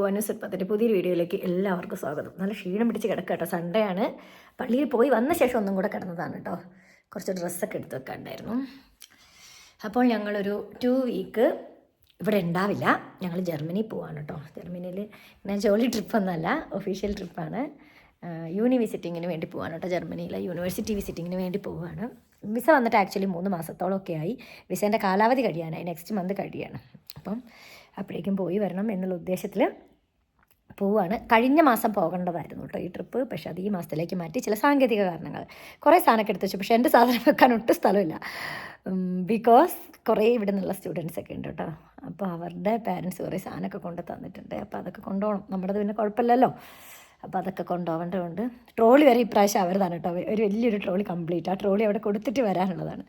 അനുസരിപ്പത്തിൻ്റെ പുതിയൊരു വീഡിയോയിലേക്ക് എല്ലാവർക്കും സ്വാഗതം. നല്ല ക്ഷീണം പിടിച്ച് കിടക്കുക കേട്ടോ. സൺഡേ ആണ്. പള്ളിയിൽ പോയി വന്ന ശേഷം ഒന്നും കൂടെ കിടന്നതാണ് കേട്ടോ. കുറച്ച് ഡ്രസ്സൊക്കെ എടുത്ത് വെക്കാണ്ടായിരുന്നു. അപ്പോൾ ഞങ്ങളൊരു 2 വീക്ക് ഇവിടെ ഉണ്ടാവില്ല. ഞങ്ങൾ ജർമ്മനി പോവാണ് കേട്ടോ. ജർമ്മനിയിൽ ഞാൻ ജോലി ട്രിപ്പൊന്നല്ല, ഒഫീഷ്യൽ ട്രിപ്പാണ്. യൂണി വിസിറ്റിങ്ങിന് വേണ്ടി പോവാണ് കേട്ടോ. ജർമ്മനിയിലെ യൂണിവേഴ്സിറ്റി വിസിറ്റിങ്ങിന് വേണ്ടി പോവുകയാണ്. വിസ വന്നിട്ട് ആക്ച്വലി 3 മാസത്തോളമൊക്കെ ആയി. വിസേൻ്റെ കാലാവധി കഴിയാനായി, നെക്സ്റ്റ് മന്ത് കഴിയാണ്. അപ്പം അപ്പോഴേക്കും പോയി വരണം എന്നുള്ള ഉദ്ദേശത്തിൽ പോവുകയാണ്. കഴിഞ്ഞ മാസം പോകേണ്ടതായിരുന്നു കേട്ടോ ഈ ട്രിപ്പ്. പക്ഷേ അത് ഈ മാസത്തിലേക്ക് മാറ്റി. ചില സാങ്കേതിക കാരണങ്ങൾ. കുറേ സാധനമൊക്കെ എടുത്ത് വെച്ചു. പക്ഷേ എൻ്റെ സാധനം വെക്കാൻ ഒട്ടും സ്ഥലമില്ല. ബിക്കോസ് കുറേ ഇവിടെ നിന്നുള്ള സ്റ്റുഡൻസ് ഒക്കെ ഉണ്ട് കേട്ടോ. അപ്പോൾ അവരുടെ പാരൻസ് കുറേ സാധനമൊക്കെ കൊണ്ട് തന്നിട്ടുണ്ട്. അപ്പോൾ അതൊക്കെ കൊണ്ടുപോകണം. നമ്മുടേത് പിന്നെ കുഴപ്പമില്ലല്ലോ. അപ്പോൾ അതൊക്കെ കൊണ്ടുപോകേണ്ടതുണ്ട്. ട്രോളി വരെ ഇപ്രാവശ്യം അവരതാണ് കേട്ടോ. ഒരു വലിയൊരു ട്രോളി കംപ്ലീറ്റ്. ആ ട്രോളി അവിടെ കൊടുത്തിട്ട് വരാനുള്ളതാണ്.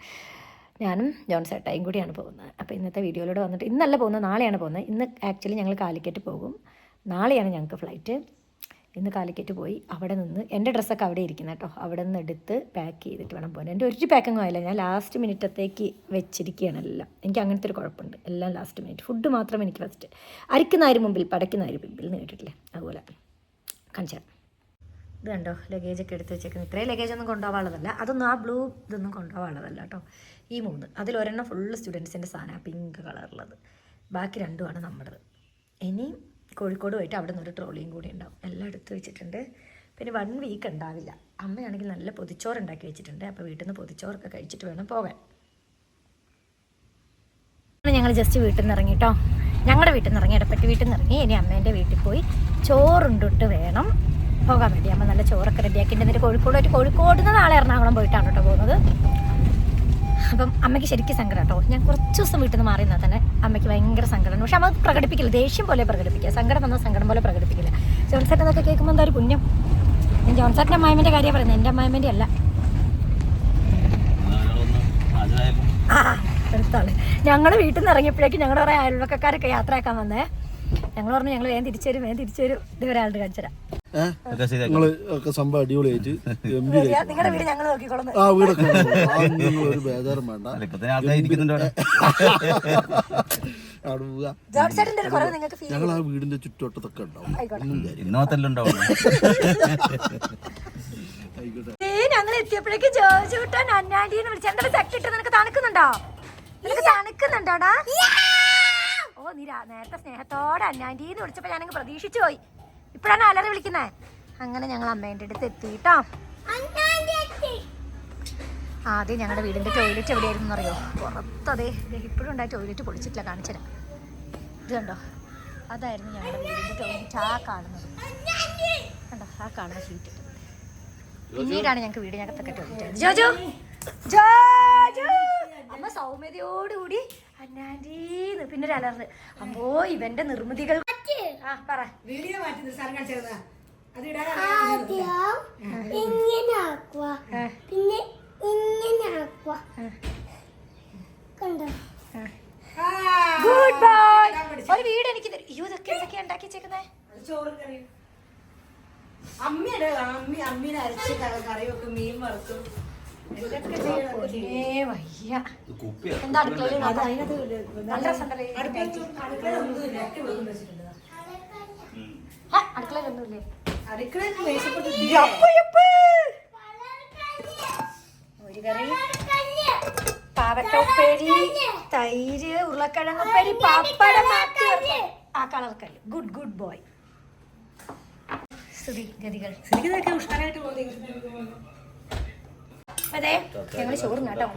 ഞാനും ജോൺസേട്ടായും കൂടിയാണ് പോകുന്നത്. അപ്പോൾ ഇന്നത്തെ വീഡിയോയിലൂടെ വന്നിട്ട് ഇന്നല്ല പോകുന്നത്, നാളെയാണ് പോകുന്നത്. ഇന്ന് ആക്ച്വലി ഞങ്ങൾ കാലിക്കറ്റ് പോകും. നാളെയാണ് ഞങ്ങൾക്ക് ഫ്ലൈറ്റ്. ഇന്ന് കാലിക്കറ്റ് പോയി അവിടെ നിന്ന് എൻ്റെ ഡ്രസ്സൊക്കെ അവിടെ ഇരിക്കുന്നത് കേട്ടോ. അവിടെ നിന്ന് എടുത്ത് പാക്ക് ചെയ്തിട്ട് വേണം പോകാൻ. എൻ്റെ ഒരു പാക്കിങ്ങും ആയില്ല. ഞാൻ ലാസ്റ്റ് മിനിറ്റത്തേക്ക് വെച്ചിരിക്കുകയാണ് എല്ലാം. എനിക്ക് അങ്ങനത്തെ ഒരു കുഴപ്പമുണ്ട്. എല്ലാം ലാസ്റ്റ് മിനിറ്റ്. ഫുഡ് മാത്രം എനിക്ക് ഫസ്റ്റ്. അരിക്കുന്നതിന് മുമ്പിൽ പടയ്ക്കുന്നതിന് മുമ്പിൽ എന്ന് കേട്ടിട്ടില്ലേ, അതുപോലെ കാണിച്ചാൽ. ഇത് കണ്ടോ, ലഗേജൊക്കെ എടുത്ത് വെച്ചേക്കുന്നത്. ഇത്രയും ലഗേജൊന്നും കൊണ്ടുപോകാനുള്ളതല്ല. അതൊന്നും ആ ബ്ലൂ ഇതൊന്നും കൊണ്ടുപോകാനുള്ളതല്ല കേട്ടോ. ഈ 3 അതിലൊരെണ്ണം ഫുള്ള് സ്റ്റുഡൻസിൻ്റെ സാധനമാണ്, പിങ്ക് കളറുള്ളത്. ബാക്കി 2ആണ് നമ്മുടേത്. ഇനി കോഴിക്കോട് പോയിട്ട് അവിടെ നിന്നൊരു ട്രോളിയും കൂടി ഉണ്ടാവും. എല്ലാം എടുത്ത് വെച്ചിട്ടുണ്ട്. പിന്നെ 1 വീക്ക് ഉണ്ടാവില്ല. അമ്മയാണെങ്കിൽ നല്ല പൊതിച്ചോറ് ഉണ്ടാക്കി വെച്ചിട്ടുണ്ട്. അപ്പോൾ വീട്ടിൽ നിന്ന് പൊതിച്ചോറൊക്കെ കഴിച്ചിട്ട് വേണം പോകാൻ. ഞങ്ങൾ ജസ്റ്റ് വീട്ടിൽ നിന്ന് ഇറങ്ങി കേട്ടോ. ഞങ്ങളുടെ വീട്ടിൽ നിന്ന് ഇറങ്ങി, ഇടപ്പറ്റി വീട്ടിൽ നിന്ന് ഇറങ്ങി. ഇനി അമ്മേൻ്റെ വീട്ടിൽ പോയി ചോറുണ്ടിട്ട് വേണം പോകാൻ വേണ്ടി. അമ്മ നല്ല ചോറൊക്കെ റെഡിയാക്കിയിട്ട് എന്നിട്ട് കോഴിക്കോട് നിന്ന് നാളെ എറണാകുളം പോയിട്ടാണ് കേട്ടോ പോകുന്നത്. അപ്പം അമ്മയ്ക്ക് ശരിക്കും സങ്കടം കേട്ടോ. ഞാൻ കുറച്ച് ദിവസം വീട്ടിൽ നിന്ന് മാറി നിന്നാൽ തന്നെ അമ്മയ്ക്ക് ഭയങ്കര സങ്കടമാണ്. പക്ഷെ അമ്മ പ്രകടിപ്പിക്കില്ല, ദേഷ്യം പോലെ പ്രകടിപ്പിക്കുക. സങ്കടം വന്നാൽ സങ്കടം പോലെ പ്രകടിപ്പിക്കില്ല. ജോൺസേട്ടൻ എന്നൊക്കെ കേൾക്കുമ്പോൾ എന്താ ഒരു പുണ്യം. ഞാൻ ജോൺസേട്ടൻ്റെ അമ്മായിമ്മൻ്റെ കാര്യമാണ് പറയുന്നത്, എൻ്റെ അമ്മായിമ്മൻ്റെ അല്ല. എടുത്താണ്. ഞങ്ങൾ വീട്ടിൽ നിന്ന് ഇറങ്ങിയപ്പോഴേക്കും ഞങ്ങളുടെ കുറേ അയൽവക്കക്കാരൊക്കെ യാത്രയാക്കാൻ വന്നേ. ഞങ്ങൾ പറഞ്ഞു ഞങ്ങൾ വേഗം തിരിച്ചു വരും ഇതൊരാളുടെ കാണിച്ചുതരാം. സംഭവം അടിപൊളിയായിട്ട് നിങ്ങളുടെ വീട് ഞങ്ങൾ നോക്കിക്കോളും. ആ വീടൊക്കെ ഒരു ബേജാറും വേണ്ട. ഞങ്ങൾ ആ വീടിന്റെ ചുറ്റുവട്ടത്തൊക്കെ ഉണ്ടാവും. ഞങ്ങൾ എത്തിയപ്പോഴേക്കും ജോജു വിട്ടാൻ അന്നാണ്ടിന്ന് വിളിച്ചു. എന്താ സെക്രട്ടറി, നിനക്ക് തണുക്കുന്നുണ്ടോടാ? ഓ, നീ നേരത്തെ സ്നേഹത്തോടെ അന്നാണ്ടിന്ന് വിളിച്ചപ്പോ ഞാനങ്ങ് പ്രതീക്ഷിച്ചു പോയി. ഇപ്പഴാണ് അലറി വിളിക്കുന്നേ. അങ്ങനെ ഞങ്ങൾ അമ്മേൻ്റെ അടുത്ത് എത്തിട്ടോ. ആദ്യം ഞങ്ങളുടെ വീടിന്റെ ടോയ്ലറ്റ് എവിടെയായിരുന്നു അറിയോ? പുറത്തതേ ഇപ്പോഴും ഉണ്ടായ ടോയ്ലറ്റ് പൊളിച്ചിട്ടില്ല, കാണിച്ചുതരാം. ഇത് കണ്ടോ, അതായിരുന്നു ഞങ്ങളുടെ വീടിന്റെ ടോയ്ലറ്റ്. ആ കാണുന്നത് കണ്ടോ, ആ കാണുന്ന ഷീറ്റ്. പിന്നീടാണ് ഞങ്ങൾക്ക് വീടിനകത്തൊക്കെ ടോയ്ലറ്റ്. ജോജു അമ്മ സൗമ്യതയോടുകൂടി അന്നാൻറ്റീന്ന് പിന്നെ ഒരു അലർന്ന്. അപ്പോ ഇവന്റെ നിർമ്മിതികൾ പറ. വീഡിയോ മാറ്റി പിന്നെ ഇങ്ങനെ ആക്കുക. കണ്ടോ? Good bye. ഒരു വീട് എനിക്ക് തരും. ഇതൊക്കെ എന്തൊക്കെയാ ഉണ്ടാക്കി വെച്ചേക്കുന്നേ? ചോറും കറിയും. അമ്മീനെ അരച്ച് കറി വെക്കും, മീൻ വറുക്കും. എന്താ അടുക്കളയിൽ അടുക്കളയിലൊന്നുമില്ലേ? ഒരു കറി, പാവക്ക ഉപ്പേരി, തൈര്, ഉരുളക്കിഴങ്ങ് ഉപ്പേരി, പപ്പടം, ആ കളർക്കല്ല്. Good boy. ഗതികൾ ഉഷ്ണനായിട്ട് അതെ. ഞങ്ങൾ ചോറും കേട്ടോ.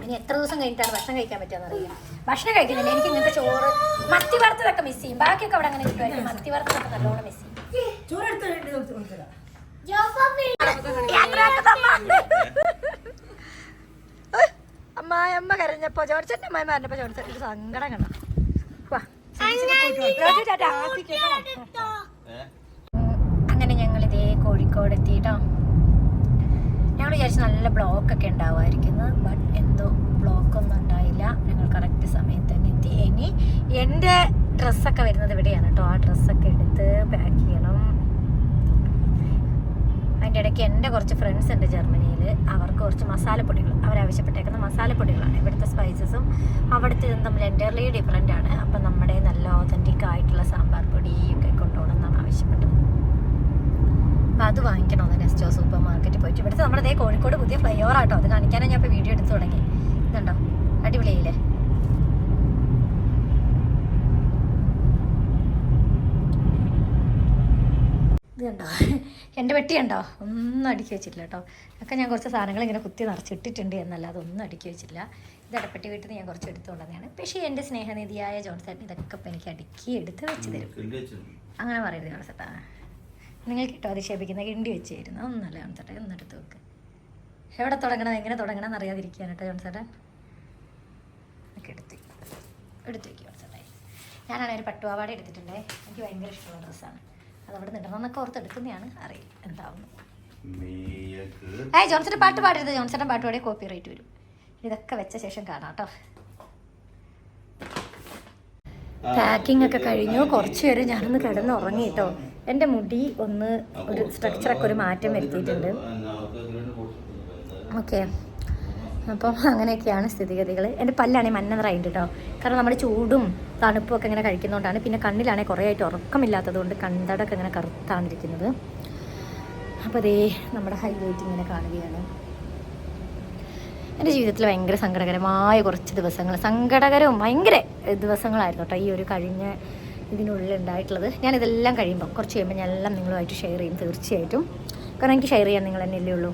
ഇനി എത്ര ദിവസം കഴിഞ്ഞിട്ടാണ് ഭക്ഷണം കഴിക്കാൻ പറ്റുക അറിയില്ല. ഭക്ഷണം കഴിക്കുന്നില്ല. എനിക്ക് ഇങ്ങനത്തെ ചോറ്, മത്തി വറുത്തതൊക്കെ മിസ് ചെയ്യും. ബാക്കിയൊക്കെ അവിടെ അങ്ങനെ കിട്ടുമായിരിക്കും. മത്തി വറുത്തതൊക്കെ നല്ലോണം മിസ് ചെയ്യും. അമ്മായിയമ്മ കരഞ്ഞപ്പോ ജോർച്ചേട്ടൻ്റെ അമ്മായിമ്മ കരഞ്ഞപ്പോ ജോർച്ചേട്ടൻ സങ്കടം കണ്ട. അങ്ങനെ ഞങ്ങളിതേ കോഴിക്കോട് എത്തിയിട്ടോ. ഞങ്ങൾ വിചാരിച്ചു നല്ല ബ്ലോക്കൊക്കെ ഉണ്ടാവുമായിരിക്കുന്നു. ബട്ട് എന്തോ ബ്ലോക്കൊന്നും ഉണ്ടായില്ല. ഞങ്ങൾ കറക്റ്റ് സമയത്ത് തന്നെ എത്തി. ഇനി എൻ്റെ ഡ്രസ്സൊക്കെ വരുന്നത് ഇവിടെയാണ് കേട്ടോ. ആ ഡ്രസ്സൊക്കെ എടുത്ത് പാക്ക് ചെയ്യണം. അതിൻ്റെ ഇടയ്ക്ക് എൻ്റെ കുറച്ച് ഫ്രണ്ട്സ് ഉണ്ട് ജർമ്മനിയിൽ, അവർക്ക് കുറച്ച് മസാലപ്പൊടികൾ അവരാവശ്യപ്പെട്ടേക്കുന്ന മസാലപ്പൊടികളാണ്. ഇവിടുത്തെ സ്പൈസസും അവിടുത്തെ ഇതും തമ്മിൽ എൻ്റർലി ഡിഫറെൻ്റ് ആണ്. അപ്പം നമ്മുടെ നല്ല ഓതൻറ്റിക് ആയിട്ടുള്ള സാമ്പാർ പൊടിയൊക്കെ കൊണ്ടുപോകണം എന്നാണ് ആവശ്യപ്പെട്ടത്. അപ്പോൾ അത് വാങ്ങിക്കണമെന്ന് നെസ്റ്റോ സൂപ്പർ മാർക്കറ്റിൽ പോയിട്ട്. ഇവിടുത്തെ നമ്മുടെ അതേ കോഴിക്കോട് പുതിയ ഫ്ലൈ ഓവർ ആട്ടോ, അത് കാണിക്കാനാണ് ഞാൻ ഇപ്പോൾ വീഡിയോ എടുത്ത് തുടങ്ങി. ഇതുണ്ടോ അടിപൊളിയില്ലേ? ഇത് കണ്ടോ എൻ്റെ പെട്ടി കണ്ടോ, ഒന്നും അടുക്കി വെച്ചിട്ടില്ല കേട്ടോ. ഒക്കെ ഞാൻ കുറച്ച് സാധനങ്ങൾ ഇങ്ങനെ കുത്തി നിറച്ചിട്ടിട്ടുണ്ട് എന്നല്ലാതെ ഒന്നും അടുക്കി വെച്ചില്ല. ഇത് അടപ്പെട്ടി വീട്ടിൽ നിന്ന് ഞാൻ കുറച്ച് എടുത്തുകൊണ്ടതാണ്. പക്ഷേ എൻ്റെ സ്നേഹനിധിയായ ജോൺസേട്ടൻ ഇതൊക്കെ ഇപ്പം എനിക്ക് അടുക്കി എടുത്ത് വെച്ച് തരും. അങ്ങനെ പറയരുത് ജോൺസേട്ടാ, നിങ്ങൾ കിട്ടോ അധിക്ഷേപിക്കുന്ന കിണ്ടി വെച്ച് തരുന്നു. ഒന്നല്ല ജോൺസേട്ടാ, ഒന്നെടുത്ത് വെക്ക്. എവിടെ തുടങ്ങണം എങ്ങനെ തുടങ്ങണം എന്നറിയാതിരിക്കാൻ കേട്ടോ ജോൺസേട്ടാ. ഒക്കെ എടുത്ത് വയ്ക്കും ജോൺസേട്ടാ. ഞാനാണെങ്കിൽ ഒരു പട്ടുപാവാട എടുത്തിട്ടുണ്ടേ, എനിക്ക് ഭയങ്കര ഇഷ്ടമുള്ള ഡ്രസ്സാണ്. അതവിടെ നിടണമെന്നൊക്കെ ഓർത്ത് എടുക്കുന്നതാണ്, അറിയില്ല എന്താവുന്നു. ജോൺസേട്ടൻ പാട്ട് പാടരുത്, ജോൺസേട്ടൻ പാട്ട് പാടിയ കോപ്പി റൈറ്റ് വരും. ഇതൊക്കെ വെച്ച ശേഷം കാണാം കേട്ടോ. പാക്കിംഗ് ഒക്കെ കഴിഞ്ഞു. കുറച്ച് പേര് ഞാനൊന്ന് കിടന്ന് ഉറങ്ങി കേട്ടോ. എൻ്റെ മുടി ഒന്ന് ഒരു സ്ട്രക്ചറൊക്കെ ഒരു മാറ്റം വരുത്തിയിട്ടുണ്ട്. ഓക്കെ, അപ്പം അങ്ങനെയൊക്കെയാണ് സ്ഥിതിഗതികൾ. എൻ്റെ പല്ലാണെങ്കിൽ മഞ്ഞ നിറയുണ്ട് കേട്ടോ, കാരണം നമ്മുടെ ചൂടും തണുപ്പും ഒക്കെ ഇങ്ങനെ കഴിക്കുന്നതുകൊണ്ടാണ്. പിന്നെ കണ്ണിലാണെങ്കിൽ കുറേ ആയിട്ട് ഉറക്കമില്ലാത്തത് കൊണ്ട് കൺതടൊക്കെ ഇങ്ങനെ കറുത്താണ് ഇരിക്കുന്നത്. അപ്പോൾ അതേ നമ്മുടെ ഹൈലൈറ്റ് ഇങ്ങനെ കാണുകയാണ്. എൻ്റെ ജീവിതത്തിൽ ഭയങ്കര സങ്കടകരമായ കുറച്ച് ദിവസങ്ങൾ, സങ്കടകരവും ഭയങ്കര ദിവസങ്ങളായിരുന്നു കേട്ടോ ഈ ഒരു കഴിഞ്ഞ ഇതിനുള്ളിൽ ഉണ്ടായിട്ടുള്ളത്. ഞാനിതെല്ലാം കഴിയുമ്പോൾ കുറച്ച് കഴിയുമ്പോൾ ഞാൻ എല്ലാം നിങ്ങളുമായിട്ട് ഷെയർ ചെയ്യും തീർച്ചയായിട്ടും. കാരണം എനിക്ക് ഷെയർ ചെയ്യാൻ നിങ്ങൾ തന്നെയല്ലേ ഉള്ളൂ.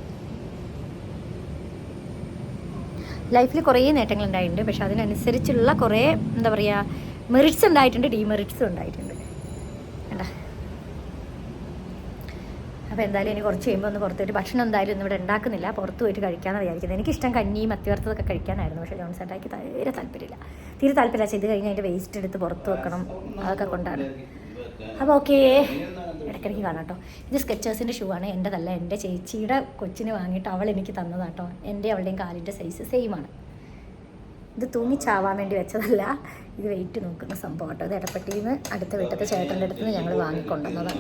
ലൈഫിൽ കുറേ നേട്ടങ്ങൾ ഉണ്ടായിട്ടുണ്ട്, പക്ഷെ അതിനനുസരിച്ചുള്ള കുറേ എന്താ പറയുക മെറിറ്റ്സ് ഉണ്ടായിട്ടുണ്ട്, ഡീമെറിറ്റ്സും ഉണ്ടായിട്ടുണ്ട്. വേണ്ട, അപ്പോൾ എന്തായാലും ഇനി കുറച്ച് കഴിയുമ്പോൾ ഒന്ന് പുറത്ത് പോയിട്ട് ഭക്ഷണം എന്തായാലും ഒന്നും ഇവിടെ ഉണ്ടാക്കുന്നില്ല, പുറത്ത് പോയിട്ട് കഴിക്കാമെന്ന് വിചാരിക്കുന്നത്. എനിക്കിഷ്ടം കഞ്ഞിയും മത്തിവറുത്തതൊക്കെ കഴിക്കാനായിരുന്നു, പക്ഷേ ജോൺസേട്ടായിക്ക് തീരെ താല്പര്യമില്ല. ചെയ്ത് കഴിഞ്ഞാൽ അതിൻ്റെ വേസ്റ്റ് എടുത്ത് പുറത്ത് വെക്കണം, അതൊക്കെ കൊണ്ടാണ്. അപ്പോൾ ഓക്കേ, ഇടയ്ക്കിടയ്ക്ക് കാണാം കേട്ടോ. ഇത് സ്കെച്ചേഴ്സിൻ്റെ ഷൂ ആണ്, എൻ്റെതല്ല, എൻ്റെ ചേച്ചിയുടെ കൊച്ചിന് വാങ്ങിയിട്ട് അവൾ എനിക്ക് തന്നതാട്ടോ. എൻ്റെ അവളുടെയും കാലിൻ്റെ സൈസ് സെയിം ആണ്. ഇത് തൂങ്ങിച്ചാവാൻ വേണ്ടി വെച്ചതല്ല, ഇത് വെയിറ്റ് നോക്കുന്ന സംഭവം കേട്ടോ. ഇത് എടപ്പെട്ടിയിൽ നിന്ന് അടുത്ത വീട്ടത്തെ ചേട്ടൻ്റെ അടുത്ത് നിന്ന് ഞങ്ങൾ വാങ്ങിക്കൊണ്ടുവന്നതാണ്.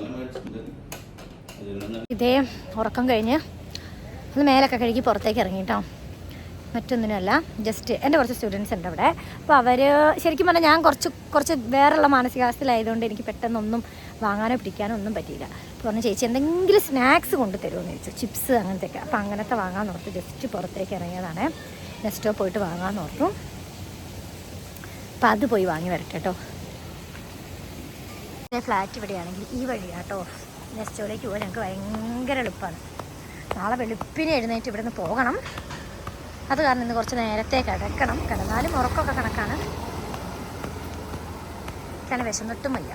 ഇതേ ഉറക്കം കഴിഞ്ഞ് ഒന്ന് മേലൊക്കെ കഴുകി പുറത്തേക്ക് ഇറങ്ങി കേട്ടോ. മറ്റൊന്നിനുമല്ല, ജസ്റ്റ് എൻ്റെ കുറച്ച് സ്റ്റുഡൻസ് ഉണ്ട് അവിടെ. അപ്പോൾ അവർ ശരിക്കും പറഞ്ഞാൽ ഞാൻ കുറച്ച് വേറെയുള്ള മാനസികാവസ്ഥയിലായതുകൊണ്ട് എനിക്ക് പെട്ടെന്നൊന്നും വാങ്ങാനോ പിടിക്കാനോ ഒന്നും പറ്റിയില്ല. അപ്പോൾ പറഞ്ഞു ചേച്ചി എന്തെങ്കിലും സ്നാക്സ് കൊണ്ട് തരുമെന്ന് ചോദിച്ചു, ചിപ്സ് അങ്ങനത്തെയൊക്കെ. അപ്പോൾ അങ്ങനത്തെ വാങ്ങാമെന്ന് ഓർത്തു ജസ്റ്റ് പുറത്തേക്ക് ഇറങ്ങിയതാണ്. നെസ്റ്റോ പോയിട്ട് വാങ്ങാമെന്ന് ഓർത്തു. അപ്പോൾ അത് പോയി വാങ്ങി വരട്ടെ കേട്ടോ. ഫ്ലാറ്റ് ഇവിടെയാണെങ്കിൽ ഈ വഴിയാണ് കേട്ടോ നെസ്റ്റോയിലേക്ക് പോകാൻ ഞങ്ങൾക്ക് ഭയങ്കര എളുപ്പമാണ്. നാളെ വെളുപ്പിനെ എഴുന്നേറ്റ് ഇവിടെ നിന്ന് പോകണം. അത് കാരണം ഇന്ന് കുറച്ച് നേരത്തെ കിടക്കണം. കിടന്നാലും ഉറക്കമൊക്കെ കണക്കാണ്. കാരണം വിശന്നിട്ടും വയ്യ.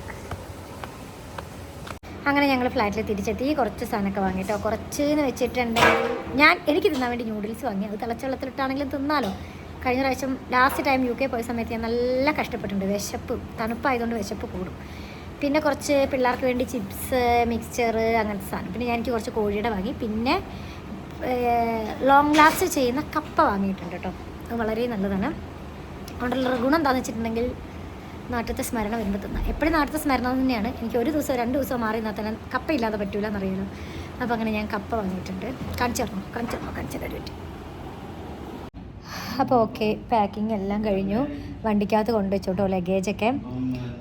അങ്ങനെ ഞങ്ങൾ ഫ്ലാറ്റിൽ തിരിച്ചെത്തി. കുറച്ച് സാധനമൊക്കെ വാങ്ങിയിട്ടോ. കുറച്ചെന്ന് വെച്ചിട്ടുണ്ടെങ്കിൽ എനിക്ക് തിന്നാൻ വേണ്ടി ന്യൂഡിൽസ് വാങ്ങി. അത് തിളച്ച വെള്ളത്തിലിട്ടാണെങ്കിലും തിന്നാലോ. കഴിഞ്ഞ പ്രാവശ്യം ലാസ്റ്റ് ടൈം UK പോയ സമയത്ത് ഞാൻ നല്ല കഷ്ടപ്പെട്ടിട്ടുണ്ട്. വിശപ്പ് തണുപ്പായതുകൊണ്ട് വിശപ്പ് കൂടും. പിന്നെ കുറച്ച് പിള്ളേർക്ക് വേണ്ടി ചിപ്സ്, മിക്സ്ചർ അങ്ങനത്തെ സാധനം. പിന്നെ എനിക്ക് കുറച്ച് കോഴിയുടെ വാങ്ങി. പിന്നെ ലോങ് ലാസ്റ്റ് ചെയ്യുന്ന കപ്പ വാങ്ങിയിട്ടുണ്ട് കേട്ടോ. അത് വളരെ നല്ലതാണ്. അതുകൊണ്ടുള്ള ഗുണം എന്താണെന്ന് വെച്ചിട്ടുണ്ടെങ്കിൽ നാട്ടിലത്തെ സ്മരണ വരുമ്പോൾ തിന്നാം. എപ്പോഴും നാട്ടിലത്തെ സ്മരണ തന്നെയാണ്. എനിക്ക് ഒരു ദിവസം 2 ദിവസം മാറി നിന്നാൽ തന്നെ കപ്പ ഇല്ലാതെ പറ്റൂല എന്നറിയാലോ. അപ്പോൾ അങ്ങനെ ഞാൻ കപ്പ വാങ്ങിയിട്ടുണ്ട്. കാണിച്ചു തരാൻ. അപ്പോൾ ഓക്കെ, പാക്കിംഗ് എല്ലാം കഴിഞ്ഞു. വണ്ടിക്കകത്ത് കൊണ്ടുവച്ചു കേട്ടോ ലഗേജൊക്കെ.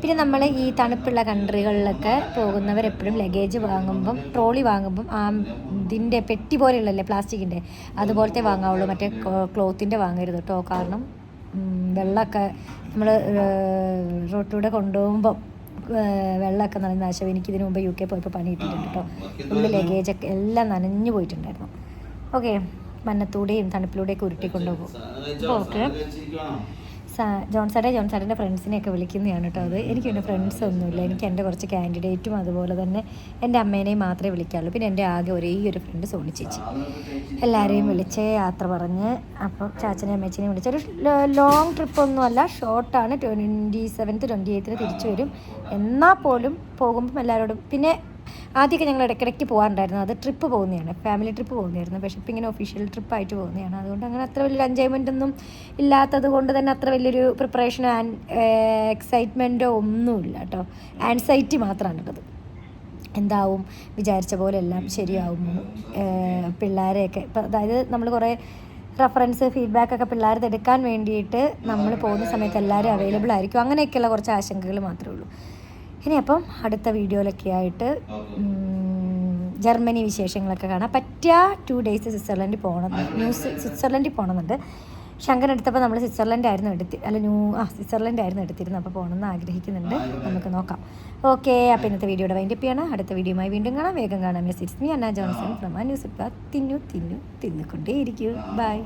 പിന്നെ നമ്മൾ ഈ തണുപ്പുള്ള കൺട്രികളിലൊക്കെ പോകുന്നവരെപ്പോഴും ലഗേജ് വാങ്ങുമ്പം, ട്രോളി വാങ്ങുമ്പം ഇതിൻ്റെ പെട്ടി പോലെയുള്ളല്ലേ പ്ലാസ്റ്റിക്കിൻ്റെ, അതുപോലത്തെ വാങ്ങാവുള്ളൂ. മറ്റേ ക്ലോത്തിൻ്റെ വാങ്ങരുത് കേട്ടോ. കാരണം വെള്ളമൊക്കെ നമ്മൾ റോട്ടിലൂടെ കൊണ്ടുപോകുമ്പം വെള്ളമൊക്കെ നനഞ്ഞ നാശം. എനിക്കിതിന് മുമ്പ് UK പോയപ്പോൾ പണി കിട്ടിയിട്ടുണ്ട് കേട്ടോ. ഫുള്ള് ലഗേജൊക്കെ എല്ലാം നനഞ്ഞു പോയിട്ടുണ്ടായിരുന്നു. ഓക്കെ, മഞ്ഞത്തൂടെയും തണുപ്പിലൂടെയൊക്കെ ഉരുട്ടിക്കൊണ്ടുപോകും. അപ്പോൾ ഓക്കെ, ജോൺസേട്ടൻ്റെ ഫ്രണ്ട്സിനെയൊക്കെ വിളിക്കുന്നതാണ് കേട്ടോ. അത് എനിക്ക് പിന്നെ ഫ്രണ്ട്സ് ഒന്നുമില്ല. എനിക്ക് എൻ്റെ കുറച്ച് കാൻഡിഡേറ്റും അതുപോലെ തന്നെ എൻ്റെ അമ്മേനെയും മാത്രമേ വിളിക്കാറുള്ളൂ. പിന്നെ എൻ്റെ ആകെ ഒരേ ഒരു ഫ്രണ്ട് സോണി ചേച്ചി. എല്ലാവരെയും വിളിച്ച് യാത്ര പറഞ്ഞ് അപ്പോൾ ചാച്ചനെയും അമ്മേച്ചനെയും വിളിച്ച് ഒരു ലോങ് ട്രിപ്പൊന്നുമല്ല, ഷോർട്ടാണ്. 27th 28th തിരിച്ചു വരും. എന്നാൽ പോലും പോകുമ്പം എല്ലാവരോടും. പിന്നെ ആദ്യമൊക്കെ ഞങ്ങൾ ഇടയ്ക്കിടയ്ക്ക് പോകാറുണ്ടായിരുന്നു. അത് ട്രിപ്പ് പോകുന്നതാണ്, ഫാമിലി ട്രിപ്പ് പോകുന്നതായിരുന്നു. പക്ഷേ ഇപ്പം ഇങ്ങനെ ഒഫീഷ്യൽ ട്രിപ്പായിട്ട് പോകുന്നതാണ്. അതുകൊണ്ട് അങ്ങനെ അത്ര വലിയൊരു എൻജോയ്മെൻ്റ് ഒന്നും ഇല്ലാത്തത് കൊണ്ട് തന്നെ അത്ര വലിയൊരു പ്രിപ്പറേഷനോ എക്സൈറ്റ്മെൻറ്റോ ഒന്നുമില്ല കേട്ടോ. ആൻസൈറ്റി മാത്രമാണ് ഉള്ളത്. എന്താവും, വിചാരിച്ച പോലെ എല്ലാം ശരിയാവുമോ, പിള്ളേരെയൊക്കെ ഇപ്പം അതായത് നമ്മൾ കുറേ റെഫറൻസ് ഫീഡ്ബാക്കൊക്കെ പിള്ളേരുടെ എടുക്കാൻ വേണ്ടിയിട്ട് നമ്മൾ പോകുന്ന സമയത്ത് എല്ലാവരും അവൈലബിൾ ആയിരിക്കും. അങ്ങനെയൊക്കെയുള്ള കുറച്ച് ആശങ്കകൾ മാത്രമേ ഉള്ളൂ. ഇനി അപ്പം അടുത്ത വീഡിയോയിലൊക്കെ ആയിട്ട് ജർമ്മനി വിശേഷങ്ങളൊക്കെ കാണാം. പറ്റിയ 2 days സ്വിറ്റ്സർലൻഡിൽ പോകണമെന്നുണ്ട്. ശങ്കൻ എടുത്തപ്പോൾ നമ്മൾ സ്വിറ്റ്സർലൻഡ് ആയിരുന്നു എടുത്തിരുന്നത്. അപ്പോൾ പോകണമെന്ന് ആഗ്രഹിക്കുന്നുണ്ട്. നമുക്ക് നോക്കാം. ഓക്കെ, അപ്പോൾ ഇന്നത്തെ വീഡിയോയുടെ വൈൻഡപ്പ് ചെയ്യണം. അടുത്ത വീഡിയോയുമായി വീണ്ടും കാണാം. വേഗം കാണാം. It's me Anna Johnson from news. തിന്നുകൊണ്ടേയിരിക്കൂ. ബൈ.